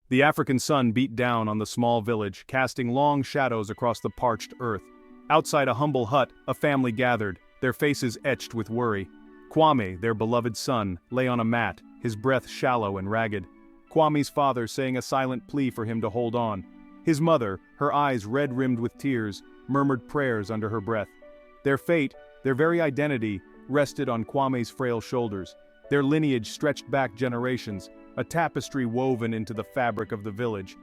The African sun beat down on the small village, casting long shadows across the parched earth. Outside a humble hut, a family gathered, their faces etched with worry. Kwame, their beloved son, lay on a mat, his breath shallow and ragged. Kwame's father saying a silent plea for him to hold on. His mother, her eyes red-rimmed with tears, murmured prayers under her breath. Their fate, their very identity, rested on Kwame's frail shoulders. Their lineage stretched back generations, a tapestry woven into the fabric of the village.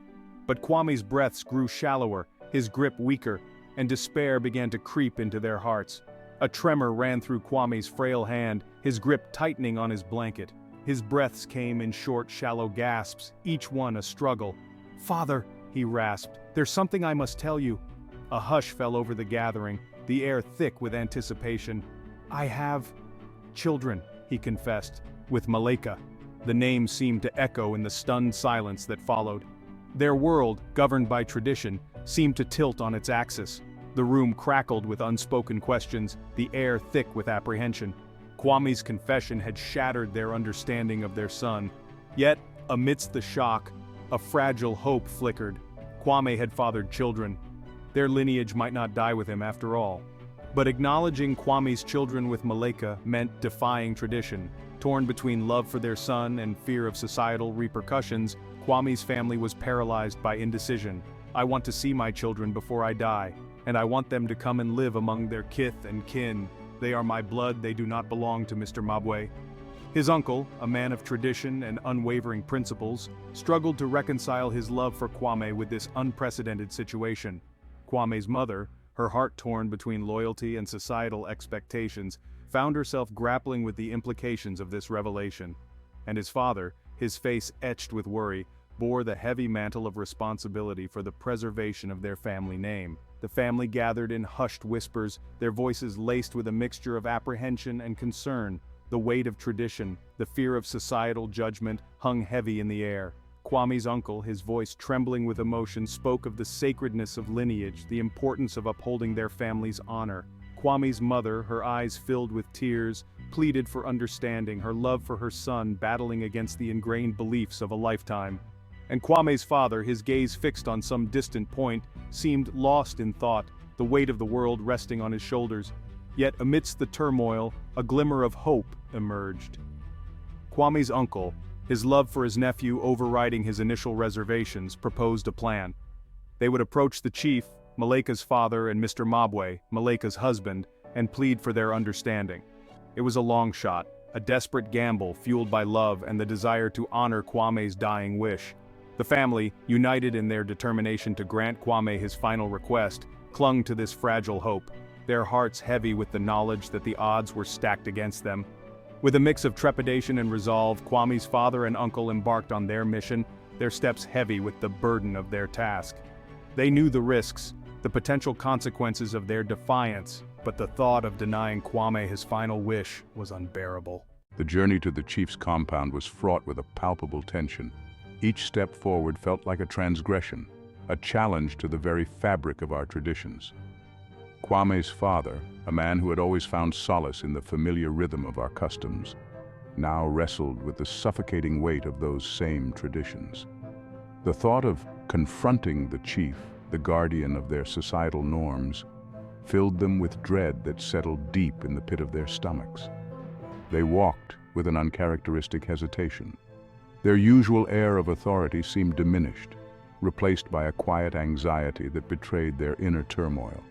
But Kwame's breaths grew shallower, his grip weaker, and despair began to creep into their hearts. A tremor ran through Kwame's frail hand, his grip tightening on his blanket. His breaths came in short, shallow gasps, each one a struggle. "Father," he rasped, "there's something I must tell you." A hush fell over the gathering, the air thick with anticipation. "I have children," he confessed, "with Malaika." The name seemed to echo in the stunned silence that followed. Their world, governed by tradition, seemed to tilt on its axis. The room crackled with unspoken questions, the air thick with apprehension. Kwame's confession had shattered their understanding of their son. Yet, amidst the shock, a fragile hope flickered. Kwame had fathered children. Their lineage might not die with him after all. But acknowledging Kwame's children with Malaika meant defying tradition. Torn between love for their son and fear of societal repercussions, Kwame's family was paralyzed by indecision. "I want to see my children before I die, and I want them to come and live among their kith and kin. They are my blood, they do not belong to Mr. Mabwe." His uncle, a man of tradition and unwavering principles, struggled to reconcile his love for Kwame with this unprecedented situation. Kwame's mother, her heart torn between loyalty and societal expectations, found herself grappling with the implications of this revelation. And his father, his face etched with worry, bore the heavy mantle of responsibility for the preservation of their family name. The family gathered in hushed whispers, their voices laced with a mixture of apprehension and concern. The weight of tradition, the fear of societal judgment, hung heavy in the air. Kwame's uncle, his voice trembling with emotion, spoke of the sacredness of lineage, the importance of upholding their family's honor. Kwame's mother, her eyes filled with tears, pleaded for understanding, her love for her son battling against the ingrained beliefs of a lifetime. And Kwame's father, his gaze fixed on some distant point, seemed lost in thought, the weight of the world resting on his shoulders. Yet amidst the turmoil, a glimmer of hope emerged. Kwame's uncle, his love for his nephew overriding his initial reservations, proposed a plan. They would approach the chief, Malaika's father, and Mr. Mabwe, Malaika's husband, and plead for their understanding. It was a long shot, a desperate gamble fueled by love and the desire to honor Kwame's dying wish. The family, united in their determination to grant Kwame his final request, clung to this fragile hope, their hearts heavy with the knowledge that the odds were stacked against them. With a mix of trepidation and resolve, Kwame's father and uncle embarked on their mission, their steps heavy with the burden of their task. They knew the risks, the potential consequences of their defiance, but the thought of denying Kwame his final wish was unbearable. The journey to the chief's compound was fraught with a palpable tension. Each step forward felt like a transgression, a challenge to the very fabric of our traditions. Kwame's father, a man who had always found solace in the familiar rhythm of our customs, now wrestled with the suffocating weight of those same traditions. The thought of confronting the chief, the guardian of their societal norms, filled them with dread that settled deep in the pit of their stomachs. They walked with an uncharacteristic hesitation. Their usual air of authority seemed diminished, replaced by a quiet anxiety that betrayed their inner turmoil.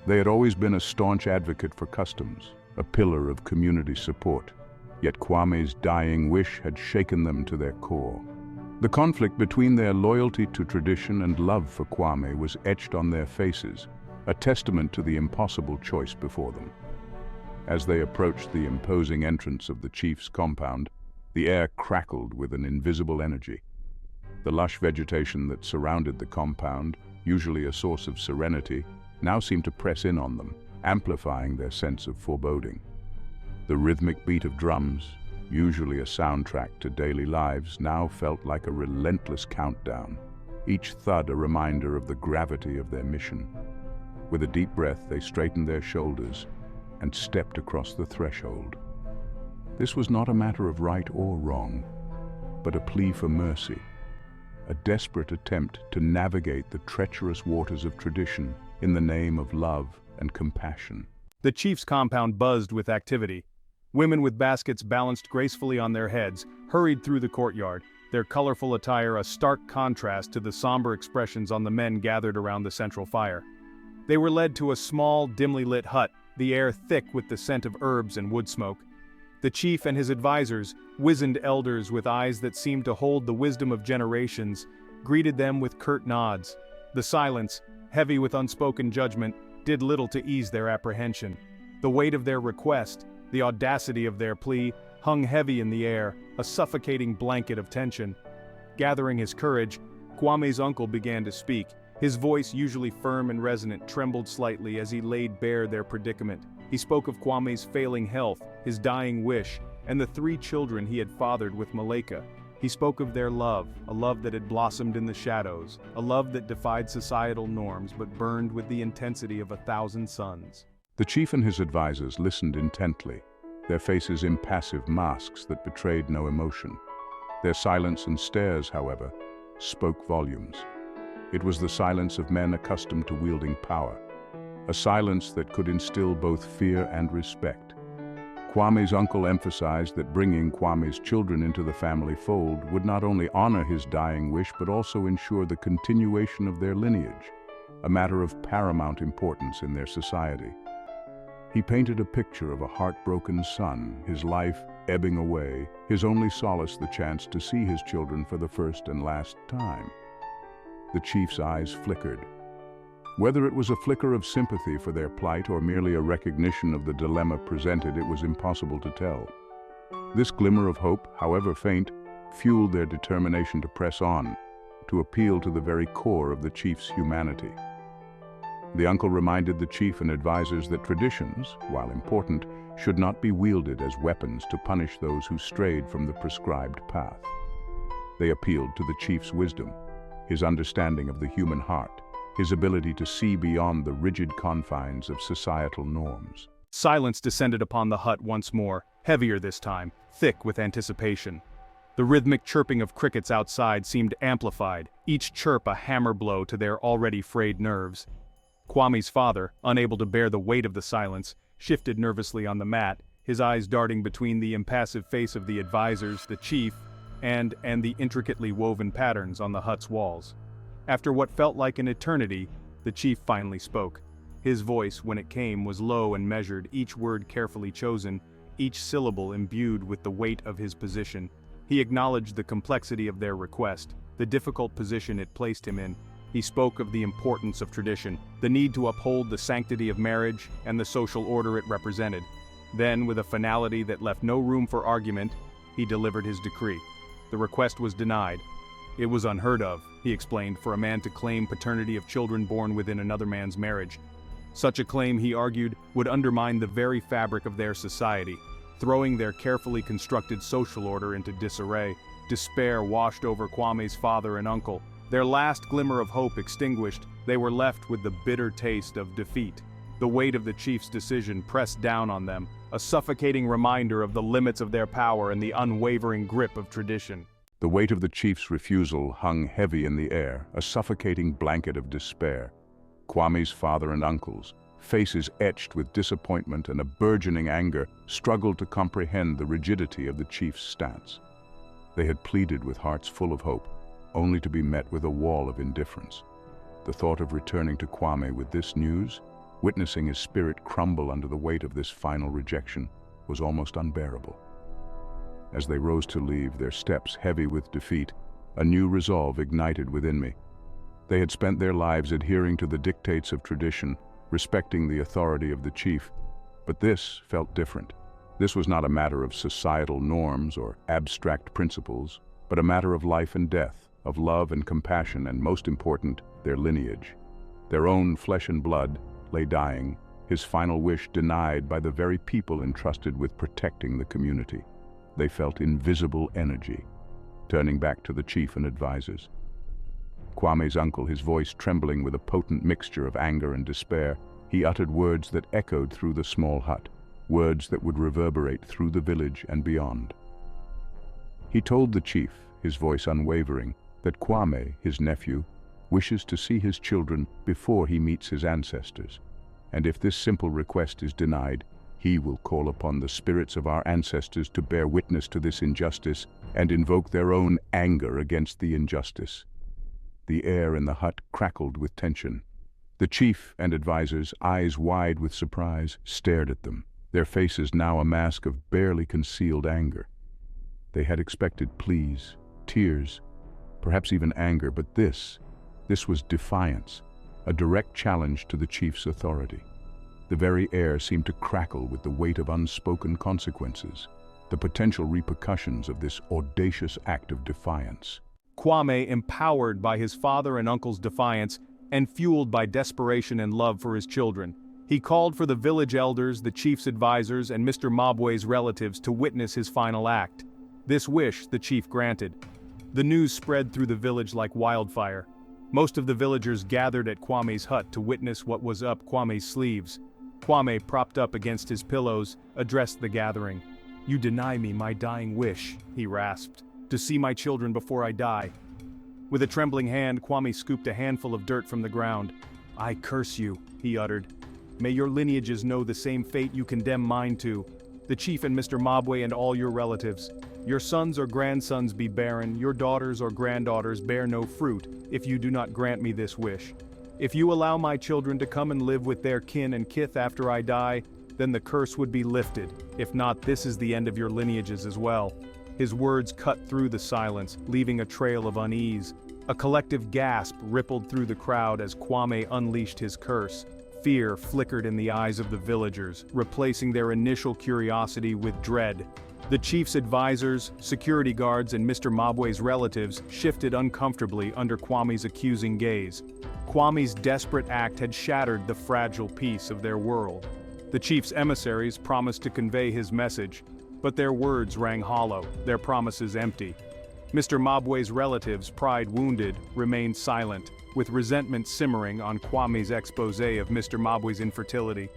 They had always been a staunch advocate for customs, a pillar of community support, yet Kwame's dying wish had shaken them to their core. The conflict between their loyalty to tradition and love for Kwame was etched on their faces, a testament to the impossible choice before them. As they approached the imposing entrance of the chief's compound, the air crackled with an invisible energy. The lush vegetation that surrounded the compound, usually a source of serenity, now seemed to press in on them, amplifying their sense of foreboding. The rhythmic beat of drums, usually a soundtrack to daily lives, now felt like a relentless countdown, each thud a reminder of the gravity of their mission. With a deep breath, they straightened their shoulders and stepped across the threshold. This was not a matter of right or wrong, but a plea for mercy, a desperate attempt to navigate the treacherous waters of tradition in the name of love and compassion. The chief's compound buzzed with activity. Women with baskets balanced gracefully on their heads hurried through the courtyard, their colorful attire a stark contrast to the somber expressions on the men gathered around the central fire. They were led to a small, dimly lit hut, the air thick with the scent of herbs and wood smoke. The chief and his advisors, wizened elders with eyes that seemed to hold the wisdom of generations, greeted them with curt nods. The silence, heavy with unspoken judgment, did little to ease their apprehension. The weight of their request, the audacity of their plea, hung heavy in the air, a suffocating blanket of tension. Gathering his courage, Kwame's uncle began to speak. His voice, usually firm and resonant, trembled slightly as he laid bare their predicament. He spoke of Kwame's failing health, his dying wish, and the 3 children he had fathered with Malaika. He spoke of their love, a love that had blossomed in the shadows, a love that defied societal norms but burned with the intensity of 1,000 suns. The chief and his advisors listened intently, their faces impassive masks that betrayed no emotion. Their silence and stares, however, spoke volumes. It was the silence of men accustomed to wielding power, a silence that could instill both fear and respect. Kwame's uncle emphasized that bringing Kwame's children into the family fold would not only honor his dying wish but also ensure the continuation of their lineage, a matter of paramount importance in their society. He painted a picture of a heartbroken son, his life ebbing away, his only solace the chance to see his children for the first and last time. The chief's eyes flickered. Whether it was a flicker of sympathy for their plight or merely a recognition of the dilemma presented, it was impossible to tell. This glimmer of hope, however faint, fueled their determination to press on, to appeal to the very core of the chief's humanity. The uncle reminded the chief and advisors that traditions, while important, should not be wielded as weapons to punish those who strayed from the prescribed path. They appealed to the chief's wisdom, his understanding of the human heart, his ability to see beyond the rigid confines of societal norms. Silence descended upon the hut once more, heavier this time, thick with anticipation. The rhythmic chirping of crickets outside seemed amplified, each chirp a hammer blow to their already frayed nerves. Kwame's father, unable to bear the weight of the silence, shifted nervously on the mat, his eyes darting between the impassive face of the advisors, the chief, and the intricately woven patterns on the hut's walls. After what felt like an eternity, the chief finally spoke. His voice, when it came, was low and measured, each word carefully chosen, each syllable imbued with the weight of his position. He acknowledged the complexity of their request, the difficult position it placed him in. He spoke of the importance of tradition, the need to uphold the sanctity of marriage and the social order it represented. Then, with a finality that left no room for argument, he delivered his decree. The request was denied. It was unheard of, he explained, for a man to claim paternity of children born within another man's marriage. Such a claim, he argued, would undermine the very fabric of their society, throwing their carefully constructed social order into disarray. Despair washed over Kwame's father and uncle. Their last glimmer of hope extinguished, they were left with the bitter taste of defeat. The weight of the chief's decision pressed down on them, a suffocating reminder of the limits of their power and the unwavering grip of tradition. The weight of the chief's refusal hung heavy in the air, a suffocating blanket of despair. Kwame's father and uncles, faces etched with disappointment and a burgeoning anger, struggled to comprehend the rigidity of the chief's stance. They had pleaded with hearts full of hope, only to be met with a wall of indifference. The thought of returning to Kwame with this news, witnessing his spirit crumble under the weight of this final rejection, was almost unbearable. As they rose to leave, their steps heavy with defeat, a new resolve ignited within me. They had spent their lives adhering to the dictates of tradition, respecting the authority of the chief, but this felt different. This was not a matter of societal norms or abstract principles, but a matter of life and death, of love and compassion, and most important, their lineage. Their own flesh and blood lay dying, his final wish denied by the very people entrusted with protecting the community. They felt invisible energy, turning back to the chief and advisors. Kwame's uncle, his voice trembling with a potent mixture of anger and despair, he uttered words that echoed through the small hut, words that would reverberate through the village and beyond. He told the chief, his voice unwavering, that Kwame, his nephew, wishes to see his children before he meets his ancestors. And if this simple request is denied, he will call upon the spirits of our ancestors to bear witness to this injustice and invoke their own anger against the injustice. The air in the hut crackled with tension. The chief and advisors, eyes wide with surprise, stared at them, their faces now a mask of barely concealed anger. They had expected pleas, tears, perhaps even anger, but this was defiance, a direct challenge to the chief's authority. The very air seemed to crackle with the weight of unspoken consequences, the potential repercussions of this audacious act of defiance. Kwame, empowered by his father and uncle's defiance, and fueled by desperation and love for his children, he called for the village elders, the chief's advisors, and Mr. Mabwe's relatives to witness his final act. This wish the chief granted. The news spread through the village like wildfire. Most of the villagers gathered at Kwame's hut to witness what was up Kwame's sleeves. Kwame, propped up against his pillows, addressed the gathering. "You deny me my dying wish," he rasped, "to see my children before I die." With a trembling hand, Kwame scooped a handful of dirt from the ground. "I curse you," he uttered. "May your lineages know the same fate you condemn mine to. The chief and Mr. Mabwe and all your relatives. Your sons or grandsons be barren, your daughters or granddaughters bear no fruit, if you do not grant me this wish. If you allow my children to come and live with their kin and kith after I die, then the curse would be lifted. If not, this is the end of your lineages as well." His words cut through the silence, leaving a trail of unease. A collective gasp rippled through the crowd as Kwame unleashed his curse. Fear flickered in the eyes of the villagers, replacing their initial curiosity with dread. The chief's advisors, security guards, and Mr. Mabwe's relatives shifted uncomfortably under Kwame's accusing gaze. Kwame's desperate act had shattered the fragile peace of their world. The chief's emissaries promised to convey his message, but their words rang hollow, their promises empty. Mr. Mabwe's relatives, pride wounded, remained silent, with resentment simmering on Kwame's exposé of Mr. Mabwe's infertility.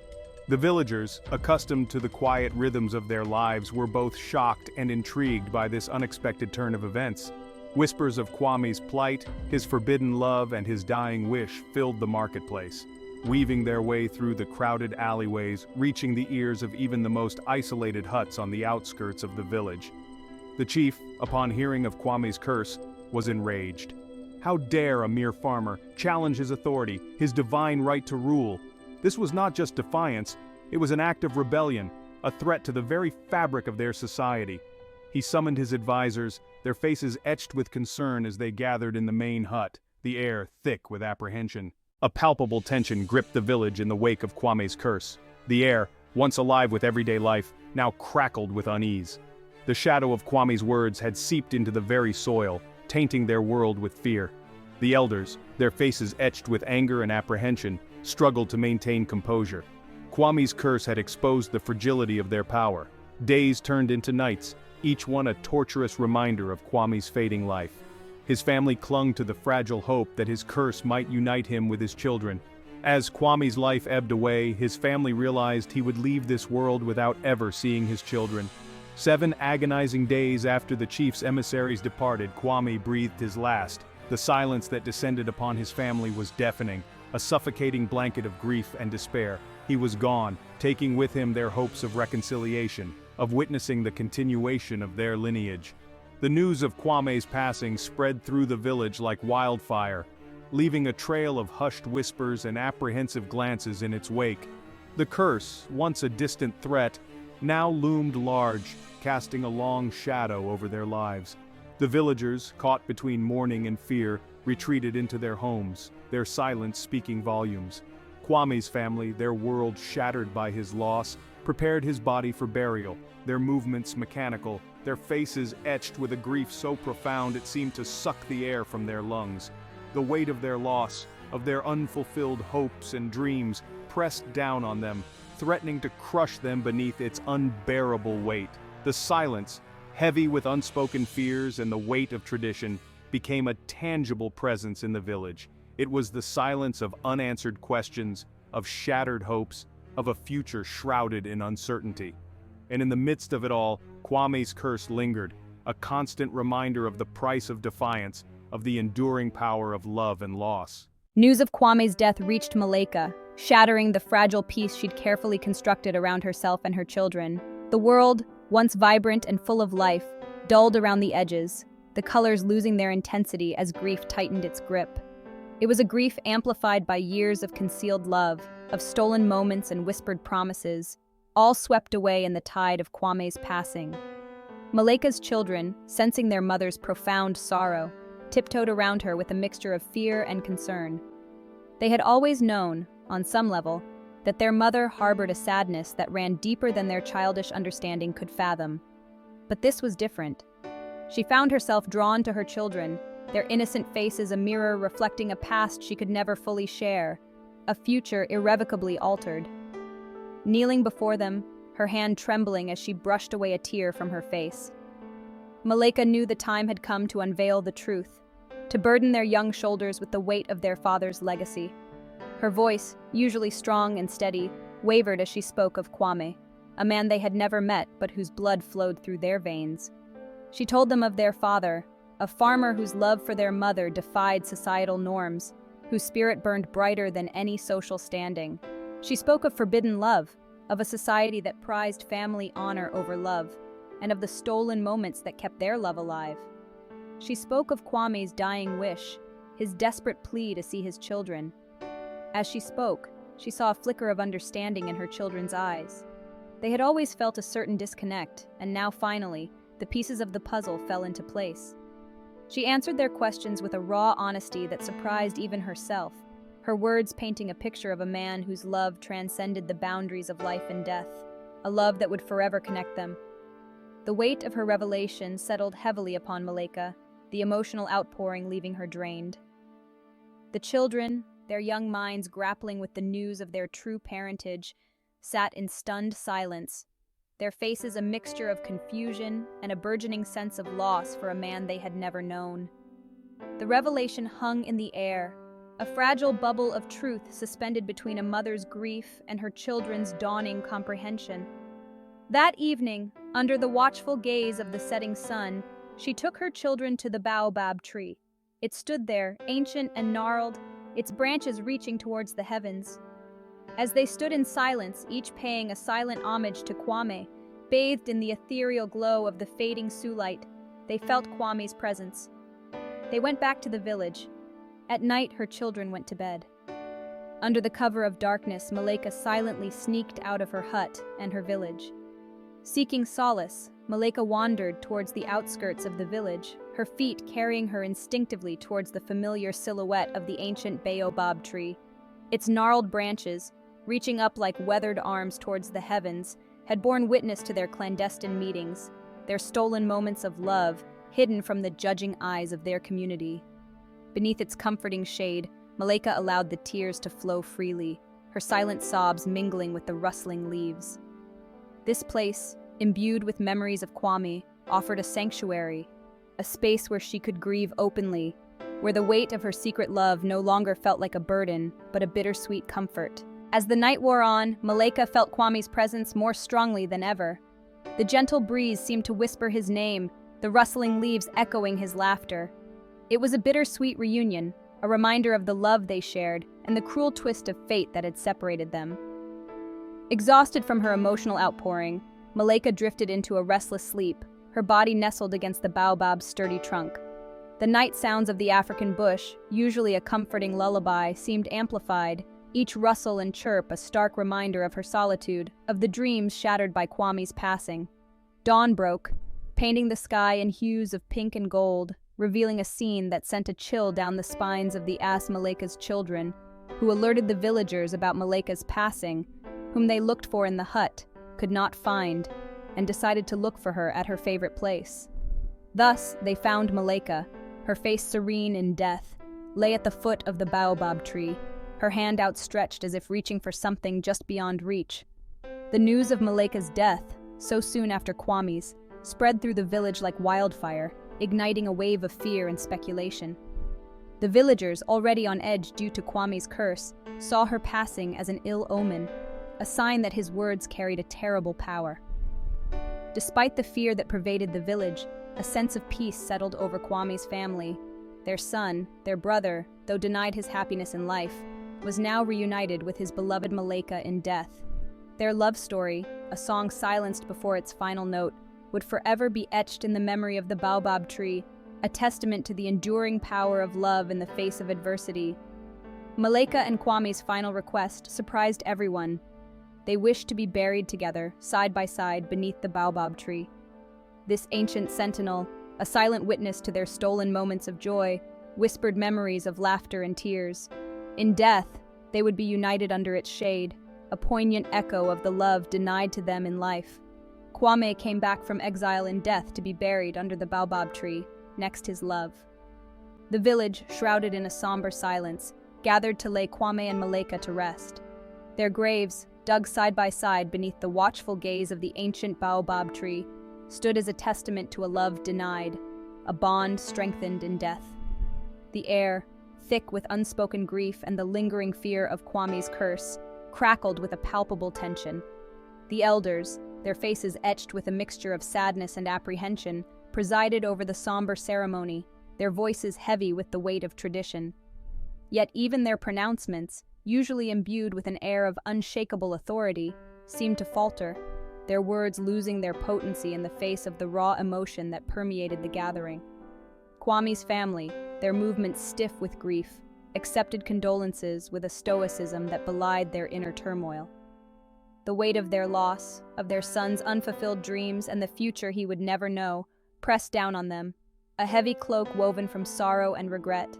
The villagers, accustomed to the quiet rhythms of their lives, were both shocked and intrigued by this unexpected turn of events. Whispers of Kwame's plight, his forbidden love, and his dying wish filled the marketplace, weaving their way through the crowded alleyways, reaching the ears of even the most isolated huts on the outskirts of the village. The chief, upon hearing of Kwame's curse, was enraged. How dare a mere farmer challenge his authority, his divine right to rule? This was not just defiance, it was an act of rebellion, a threat to the very fabric of their society. He summoned his advisors, their faces etched with concern as they gathered in the main hut, the air thick with apprehension. A palpable tension gripped the village in the wake of Kwame's curse. The air, once alive with everyday life, now crackled with unease. The shadow of Kwame's words had seeped into the very soil, tainting their world with fear. The elders, their faces etched with anger and apprehension, struggled to maintain composure. Kwame's curse had exposed the fragility of their power. Days turned into nights, each one a torturous reminder of Kwame's fading life. His family clung to the fragile hope that his curse might unite him with his children. As Kwame's life ebbed away, his family realized he would leave this world without ever seeing his children. 7 agonizing days after the chief's emissaries departed, Kwame breathed his last. The silence that descended upon his family was deafening, a suffocating blanket of grief and despair. He was gone, taking with him their hopes of reconciliation, of witnessing the continuation of their lineage. The news of Kwame's passing spread through the village like wildfire, leaving a trail of hushed whispers and apprehensive glances in its wake. The curse, once a distant threat, now loomed large, casting a long shadow over their lives. The villagers, caught between mourning and fear, retreated into their homes, their silence speaking volumes. Kwame's family, their world shattered by his loss, prepared his body for burial, their movements mechanical, their faces etched with a grief so profound it seemed to suck the air from their lungs. The weight of their loss, of their unfulfilled hopes and dreams, pressed down on them, threatening to crush them beneath its unbearable weight. The silence, heavy with unspoken fears and the weight of tradition, became a tangible presence in the village. It was the silence of unanswered questions, of shattered hopes, of a future shrouded in uncertainty. And in the midst of it all, Kwame's curse lingered, a constant reminder of the price of defiance, of the enduring power of love and loss. News of Kwame's death reached Malaika, shattering the fragile peace she'd carefully constructed around herself and her children. The world, once vibrant and full of life, dulled around the edges, the colors losing their intensity as grief tightened its grip. It was a grief amplified by years of concealed love, of stolen moments and whispered promises, all swept away in the tide of Kwame's passing. Malaika's children, sensing their mother's profound sorrow, tiptoed around her with a mixture of fear and concern. They had always known, on some level, that their mother harbored a sadness that ran deeper than their childish understanding could fathom. But this was different. She found herself drawn to her children, their innocent faces a mirror reflecting a past she could never fully share, a future irrevocably altered. Kneeling before them, her hand trembling as she brushed away a tear from her face. Malaika knew the time had come to unveil the truth, to burden their young shoulders with the weight of their father's legacy. Her voice, usually strong and steady, wavered as she spoke of Kwame, a man they had never met but whose blood flowed through their veins. She told them of their father, a farmer whose love for their mother defied societal norms, whose spirit burned brighter than any social standing. She spoke of forbidden love, of a society that prized family honor over love, and of the stolen moments that kept their love alive. She spoke of Kwame's dying wish, his desperate plea to see his children. As she spoke, she saw a flicker of understanding in her children's eyes. They had always felt a certain disconnect, and now finally, the pieces of the puzzle fell into place. She answered their questions with a raw honesty that surprised even herself, her words painting a picture of a man whose love transcended the boundaries of life and death, a love that would forever connect them. The weight of her revelation settled heavily upon Malaika, the emotional outpouring leaving her drained. The children, their young minds grappling with the news of their true parentage, sat in stunned silence, their faces a mixture of confusion and a burgeoning sense of loss for a man they had never known. The revelation hung in the air, a fragile bubble of truth suspended between a mother's grief and her children's dawning comprehension. That evening, under the watchful gaze of the setting sun, she took her children to the baobab tree. It stood there, ancient and gnarled, its branches reaching towards the heavens. As they stood in silence, each paying a silent homage to Kwame, bathed in the ethereal glow of the fading sunlight, they felt Kwame's presence. They went back to the village. At night, her children went to bed. Under the cover of darkness, Malaika silently sneaked out of her hut and her village. Seeking solace, Malaika wandered towards the outskirts of the village, her feet carrying her instinctively towards the familiar silhouette of the ancient baobab tree. Its gnarled branches, reaching up like weathered arms towards the heavens, had borne witness to their clandestine meetings, their stolen moments of love, hidden from the judging eyes of their community. Beneath its comforting shade, Malaika allowed the tears to flow freely, her silent sobs mingling with the rustling leaves. This place, imbued with memories of Kwame, offered a sanctuary, a space where she could grieve openly, where the weight of her secret love no longer felt like a burden, but a bittersweet comfort. As the night wore on, Malaika felt Kwame's presence more strongly than ever. The gentle breeze seemed to whisper his name, the rustling leaves echoing his laughter. It was a bittersweet reunion, a reminder of the love they shared and the cruel twist of fate that had separated them. Exhausted from her emotional outpouring, Malaika drifted into a restless sleep, her body nestled against the baobab's sturdy trunk. The night sounds of the African bush, usually a comforting lullaby, seemed amplified, each rustle and chirp a stark reminder of her solitude, of the dreams shattered by Kwame's passing. Dawn broke, painting the sky in hues of pink and gold, revealing a scene that sent a chill down the spines of the Malaika's children, who alerted the villagers about Malaika's passing, whom they looked for in the hut, could not find, and decided to look for her at her favorite place. Thus, they found Malaika, her face serene in death, lay at the foot of the baobab tree, her hand outstretched as if reaching for something just beyond reach. The news of Malaika's death, so soon after Kwame's, spread through the village like wildfire, igniting a wave of fear and speculation. The villagers, already on edge due to Kwame's curse, saw her passing as an ill omen, a sign that his words carried a terrible power. Despite the fear that pervaded the village, a sense of peace settled over Kwame's family. Their son, their brother, though denied his happiness in life, was now reunited with his beloved Malaika in death. Their love story, a song silenced before its final note, would forever be etched in the memory of the baobab tree, a testament to the enduring power of love in the face of adversity. Malaika and Kwame's final request surprised everyone. They wished to be buried together, side by side, beneath the baobab tree. This ancient sentinel, a silent witness to their stolen moments of joy, whispered memories of laughter and tears. In death, they would be united under its shade, a poignant echo of the love denied to them in life. Kwame came back from exile in death to be buried under the baobab tree, next his love. The village, shrouded in a somber silence, gathered to lay Kwame and Malaika to rest. Their graves, dug side by side beneath the watchful gaze of the ancient baobab tree, stood as a testament to a love denied, a bond strengthened in death. The air, thick with unspoken grief and the lingering fear of Kwame's curse, crackled with a palpable tension. The elders, their faces etched with a mixture of sadness and apprehension, presided over the somber ceremony, their voices heavy with the weight of tradition. Yet even their pronouncements, usually imbued with an air of unshakable authority, seemed to falter, their words losing their potency in the face of the raw emotion that permeated the gathering. Kwame's family, their movements stiff with grief, accepted condolences with a stoicism that belied their inner turmoil. The weight of their loss, of their son's unfulfilled dreams and the future he would never know, pressed down on them, a heavy cloak woven from sorrow and regret.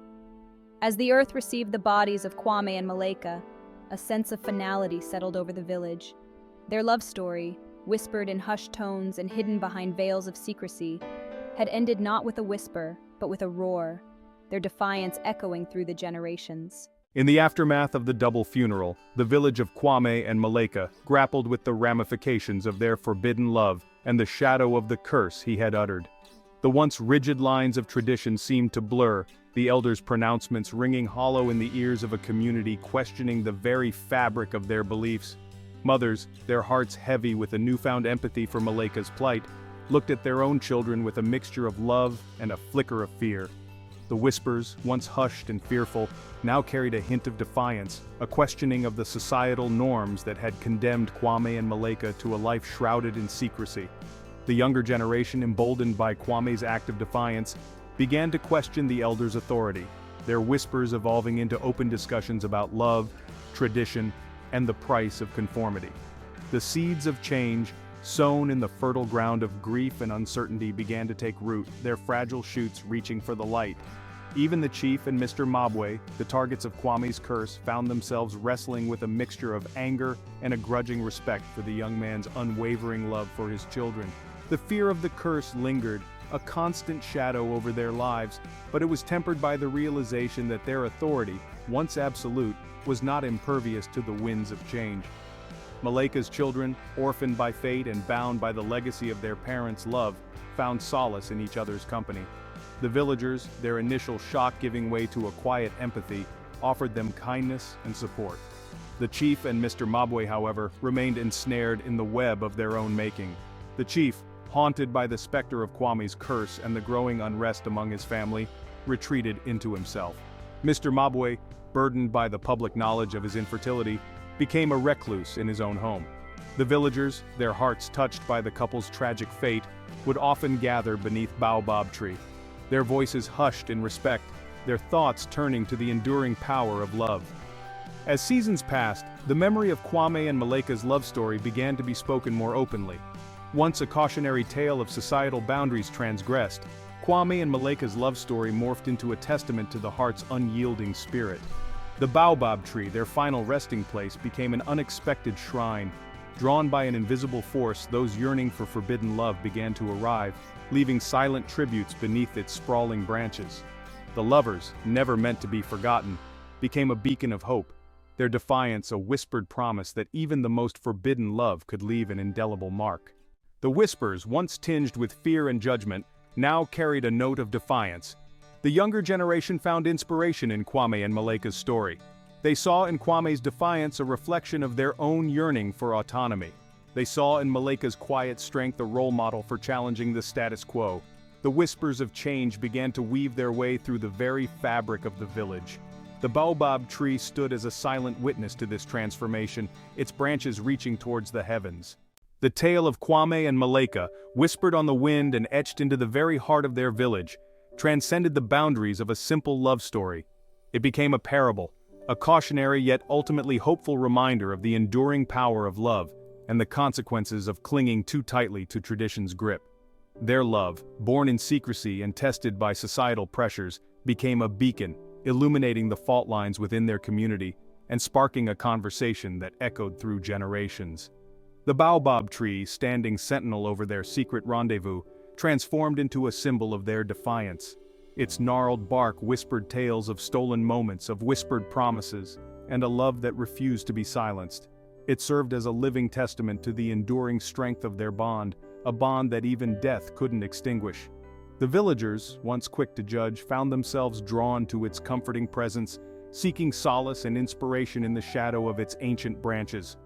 As the earth received the bodies of Kwame and Malaika, a sense of finality settled over the village. Their love story, whispered in hushed tones and hidden behind veils of secrecy, had ended not with a whisper, but with a roar, their defiance echoing through the generations. In the aftermath of the double funeral, the village of Kwame and Malaika grappled with the ramifications of their forbidden love and the shadow of the curse he had uttered. The once rigid lines of tradition seemed to blur, the elders' pronouncements ringing hollow in the ears of a community questioning the very fabric of their beliefs. Mothers, their hearts heavy with a newfound empathy for Malaika's plight, looked at their own children with a mixture of love and a flicker of fear. The whispers, once hushed and fearful, now carried a hint of defiance, a questioning of the societal norms that had condemned Kwame and Malaika to a life shrouded in secrecy. The younger generation, emboldened by Kwame's act of defiance, began to question the elders' authority, their whispers evolving into open discussions about love, tradition, and the price of conformity. The seeds of change, sown in the fertile ground of grief and uncertainty, began to take root, their fragile shoots reaching for the light. Even the chief and Mr. Mabwe, the targets of Kwame's curse, found themselves wrestling with a mixture of anger and a grudging respect for the young man's unwavering love for his children. The fear of the curse lingered, a constant shadow over their lives, but it was tempered by the realization that their authority, once absolute, was not impervious to the winds of change. Malaika's children, orphaned by fate and bound by the legacy of their parents' love, found solace in each other's company. The villagers, their initial shock giving way to a quiet empathy, offered them kindness and support. The chief and Mr. Mabwe, however, remained ensnared in the web of their own making. The chief, haunted by the specter of Kwame's curse and the growing unrest among his family, retreated into himself. Mr. Mabwe, burdened by the public knowledge of his infertility, became a recluse in his own home. The villagers, their hearts touched by the couple's tragic fate, would often gather beneath baobab tree, their voices hushed in respect, their thoughts turning to the enduring power of love. As seasons passed, the memory of Kwame and Malaika's love story began to be spoken more openly. Once a cautionary tale of societal boundaries transgressed, Kwame and Malaika's love story morphed into a testament to the heart's unyielding spirit. The baobab tree, their final resting place, became an unexpected shrine. Drawn by an invisible force, those yearning for forbidden love began to arrive, leaving silent tributes beneath its sprawling branches. The lovers, never meant to be forgotten, became a beacon of hope, their defiance a whispered promise that even the most forbidden love could leave an indelible mark. The whispers, once tinged with fear and judgment, now carried a note of defiance. The younger generation found inspiration in Kwame and Malaika's story. They saw in Kwame's defiance a reflection of their own yearning for autonomy. They saw in Malaika's quiet strength a role model for challenging the status quo. the whispers of change began to weave their way through the very fabric of the village. The baobab tree stood as a silent witness to this transformation, its branches reaching towards the heavens. The tale of Kwame and Malaika, whispered on the wind and etched into the very heart of their village, transcended the boundaries of a simple love story. It became a parable, a cautionary yet ultimately hopeful reminder of the enduring power of love and the consequences of clinging too tightly to tradition's grip. Their love, born in secrecy and tested by societal pressures, became a beacon, illuminating the fault lines within their community and sparking a conversation that echoed through generations. The baobab tree, standing sentinel over their secret rendezvous, transformed into a symbol of their defiance. Its gnarled bark whispered tales of stolen moments, of whispered promises, and a love that refused to be silenced. It served as a living testament to the enduring strength of their bond, a bond that even death couldn't extinguish. The villagers, once quick to judge, found themselves drawn to its comforting presence, seeking solace and inspiration in the shadow of its ancient branches.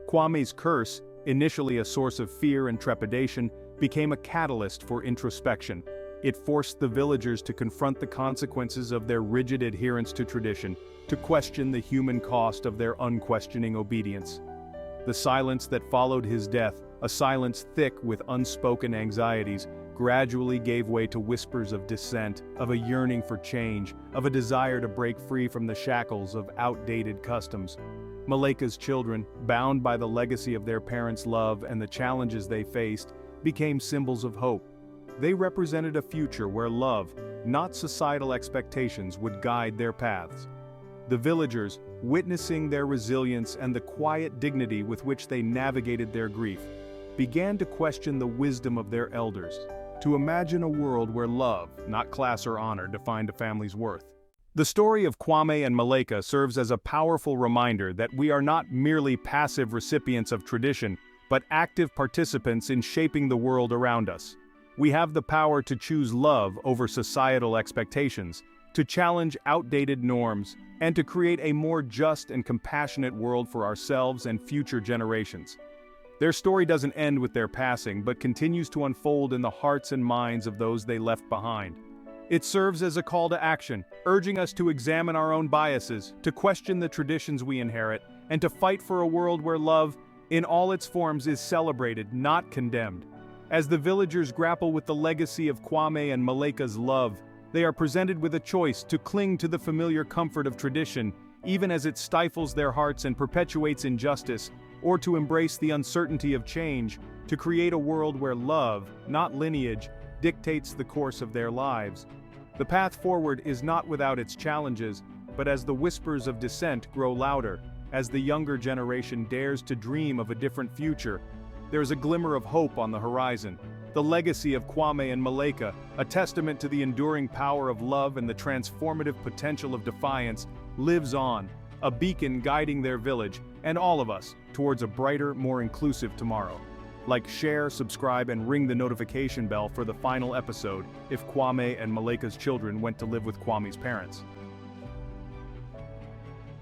Kwame's curse, initially a source of fear and trepidation, became a catalyst for introspection. It forced the villagers to confront the consequences of their rigid adherence to tradition, to question the human cost of their unquestioning obedience. The silence that followed his death, a silence thick with unspoken anxieties, gradually gave way to whispers of dissent, of a yearning for change, of a desire to break free from the shackles of outdated customs. Malaika's children, bound by the legacy of their parents' love and the challenges they faced, became symbols of hope. They represented a future where love, not societal expectations, would guide their paths. The villagers, witnessing their resilience and the quiet dignity with which they navigated their grief, began to question the wisdom of their elders, to imagine a world where love, not class or honor, defined a family's worth. The story of Kwame and Malaika serves as a powerful reminder that we are not merely passive recipients of tradition, but active participants in shaping the world around us. We have the power to choose love over societal expectations, to challenge outdated norms, and to create a more just and compassionate world for ourselves and future generations. Their story doesn't end with their passing, but continues to unfold in the hearts and minds of those they left behind. It serves as a call to action, urging us to examine our own biases, to question the traditions we inherit, and to fight for a world where love, in all its forms, is celebrated, not condemned. As the villagers grapple with the legacy of Kwame and Malaika's love, they are presented with a choice to cling to the familiar comfort of tradition, even as it stifles their hearts and perpetuates injustice, or to embrace the uncertainty of change, to create a world where love, not lineage, dictates the course of their lives. The path forward is not without its challenges, but as the whispers of dissent grow louder, as the younger generation dares to dream of a different future, there is a glimmer of hope on the horizon. The legacy of Kwame and Malaika, a testament to the enduring power of love and the transformative potential of defiance, lives on, a beacon guiding their village, and all of us, towards a brighter, more inclusive tomorrow. Like, share, subscribe, and ring the notification bell for the final episode if Kwame and Malaika's children went to live with Kwame's parents.